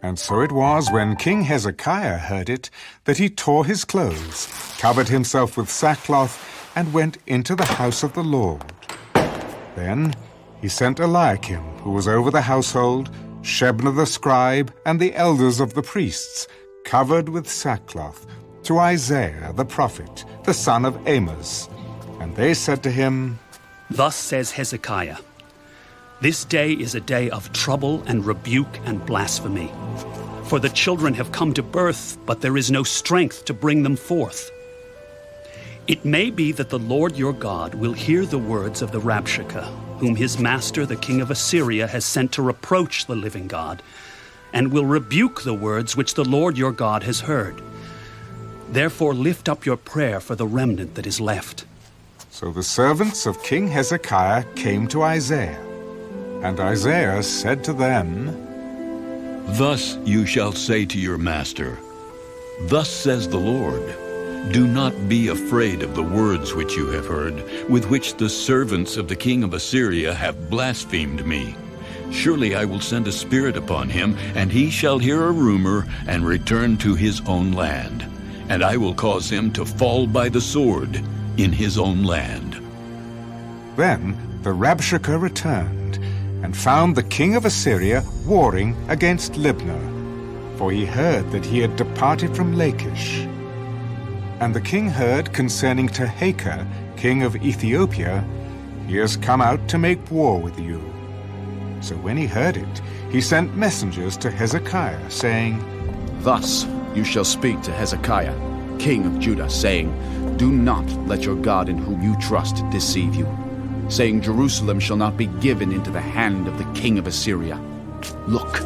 And so it was, when King Hezekiah heard it, that he tore his clothes, covered himself with sackcloth, and went into the house of the Lord. Then he sent Eliakim, who was over the household, Shebna the scribe, and the elders of the priests, covered with sackcloth, to Isaiah the prophet, the son of Amoz. And they said to him, Thus says Hezekiah, This day is a day of trouble and rebuke and blasphemy. For the children have come to birth, but there is no strength to bring them forth. It may be that the Lord your God will hear the words of the Rabshakeh, whom his master the king of Assyria has sent to reproach the living God, and will rebuke the words which the Lord your God has heard. Therefore lift up your prayer for the remnant that is left. So the servants of King Hezekiah came to Isaiah. And Isaiah said to them, Thus you shall say to your master, Thus says the Lord, Do not be afraid of the words which you have heard, with which the servants of the king of Assyria have blasphemed me. Surely I will send a spirit upon him, and he shall hear a rumor and return to his own land. And I will cause him to fall by the sword in his own land. Then the Rabshakeh returned, and found the king of Assyria warring against Libnah, for he heard that he had departed from Lachish. And the king heard concerning Tirhakah, king of Ethiopia, He has come out to make war with you. So when he heard it, he sent messengers to Hezekiah, saying, Thus you shall speak to Hezekiah, king of Judah, saying, Do not let your God in whom you trust deceive you, saying, Jerusalem shall not be given into the hand of the king of Assyria. Look,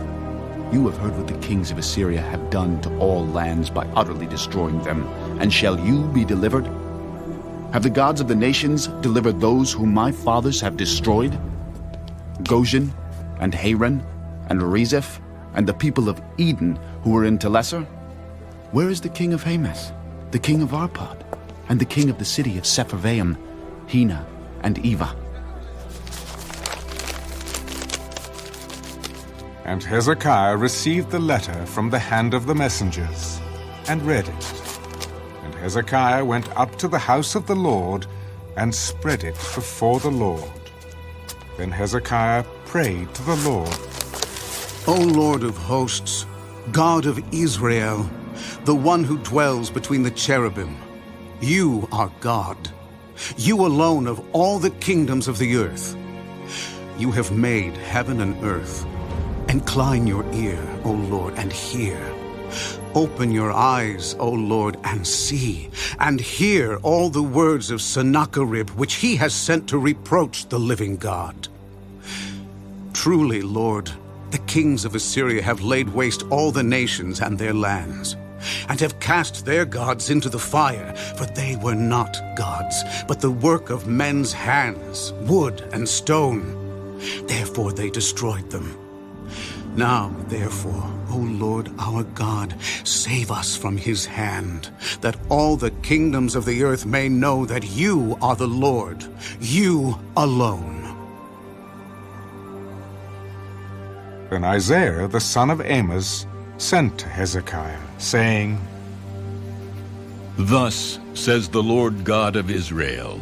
you have heard what the kings of Assyria have done to all lands by utterly destroying them, and shall you be delivered? Have the gods of the nations delivered those whom my fathers have destroyed? Goshen, and Haran, and Rezeph, and the people of Eden who were in Telesar? Where is the king of Hamath, the king of Arpad, and the king of the city of Sepharvaim, Hena, and Eva? And Hezekiah received the letter from the hand of the messengers, and read it. And Hezekiah went up to the house of the Lord, and spread it before the Lord. Then Hezekiah prayed to the Lord. O Lord of hosts, God of Israel, the one who dwells between the cherubim, you are God. You alone of all the kingdoms of the earth. You have made heaven and earth. Incline your ear, O Lord, and hear. Open your eyes, O Lord, and see, and hear all the words of Sennacherib, which he has sent to reproach the living God. Truly, Lord, the kings of Assyria have laid waste all the nations and their lands, and have cast their gods into the fire, for they were not gods, but the work of men's hands, wood and stone. Therefore they destroyed them. Now, therefore, O Lord our God, save us from his hand, that all the kingdoms of the earth may know that you are the Lord, you alone. Then Isaiah the son of Amoz sent to Hezekiah, saying, Thus says the Lord God of Israel,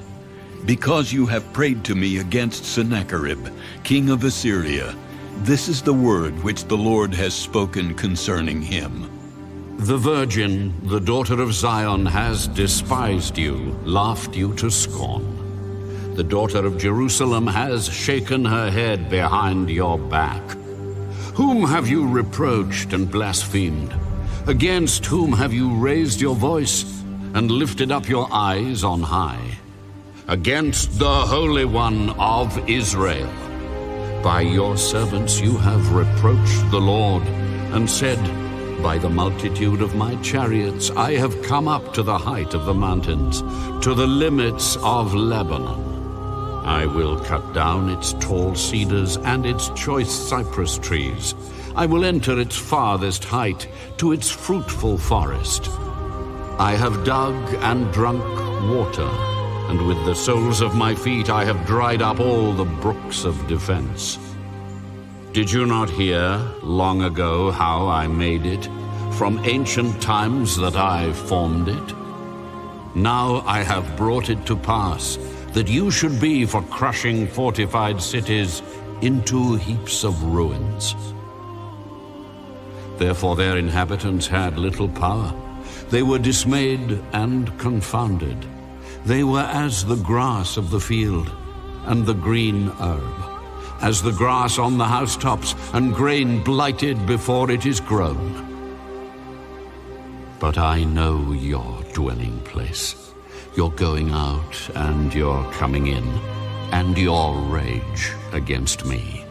Because you have prayed to me against Sennacherib, king of Assyria, this is the word which the Lord has spoken concerning him. The virgin, the daughter of Zion, has despised you, laughed you to scorn. The daughter of Jerusalem has shaken her head behind your back. Whom have you reproached and blasphemed? Against whom have you raised your voice and lifted up your eyes on high? Against the Holy One of Israel. By your servants you have reproached the Lord, and said, By the multitude of my chariots I have come up to the height of the mountains, to the limits of Lebanon. I will cut down its tall cedars and its choice cypress trees. I will enter its farthest height, to its fruitful forest. I have dug and drunk water, and with the soles of my feet I have dried up all the brooks of defense. Did you not hear long ago how I made it, from ancient times that I formed it? Now I have brought it to pass, that you should be for crushing fortified cities into heaps of ruins. Therefore their inhabitants had little power. They were dismayed and confounded. They were as the grass of the field and the green herb, as the grass on the housetops and grain blighted before it is grown. But I know your dwelling place, your going out and your coming in, and your rage against me.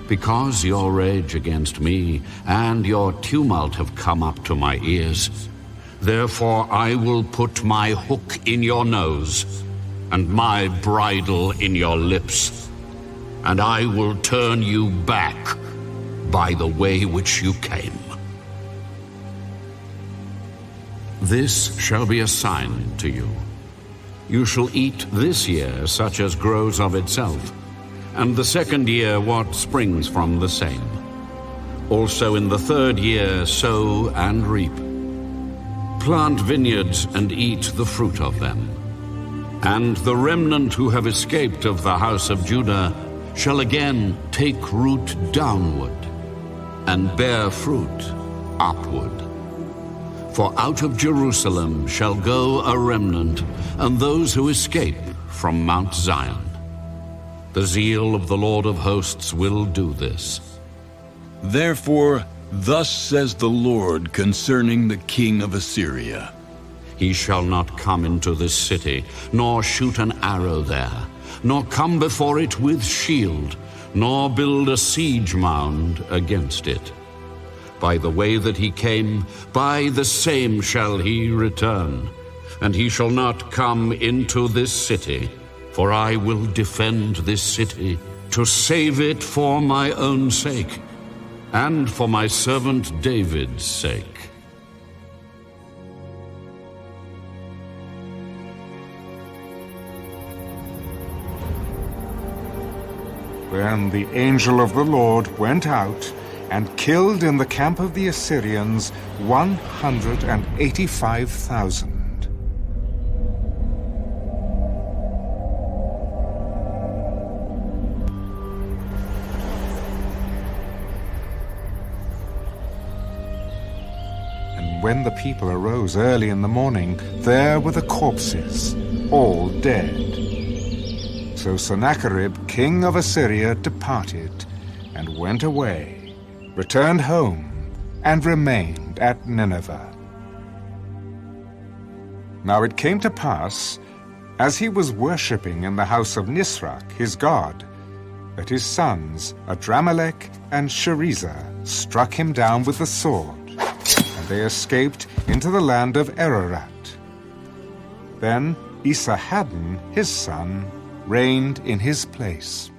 Because your rage against me and your tumult have come up to my ears, therefore I will put my hook in your nose and my bridle in your lips, and I will turn you back by the way which you came. This shall be a sign to you. You shall eat this year such as grows of itself, and the second year what springs from the same. Also in the third year sow and reap. Plant vineyards and eat the fruit of them. And the remnant who have escaped of the house of Judah shall again take root downward, and bear fruit upward. For out of Jerusalem shall go a remnant, and those who escape from Mount Zion. The zeal of the Lord of hosts will do this. Therefore, thus says the Lord concerning the king of Assyria. He shall not come into this city, nor shoot an arrow there, nor come before it with shield, nor build a siege mound against it. By the way that he came, by the same shall he return, and he shall not come into this city. For I will defend this city, to save it for my own sake, and for my servant David's sake. Then the angel of the Lord went out and killed in the camp of the Assyrians 185,000. When the people arose early in the morning, there were the corpses, all dead. So Sennacherib, king of Assyria, departed and went away, returned home, and remained at Nineveh. Now it came to pass, as he was worshipping in the house of Nisrach, his god, that his sons, Adramelech and Sharezer, struck him down with the sword. They escaped into the land of Ararat. Then Esarhaddon, his son, reigned in his place.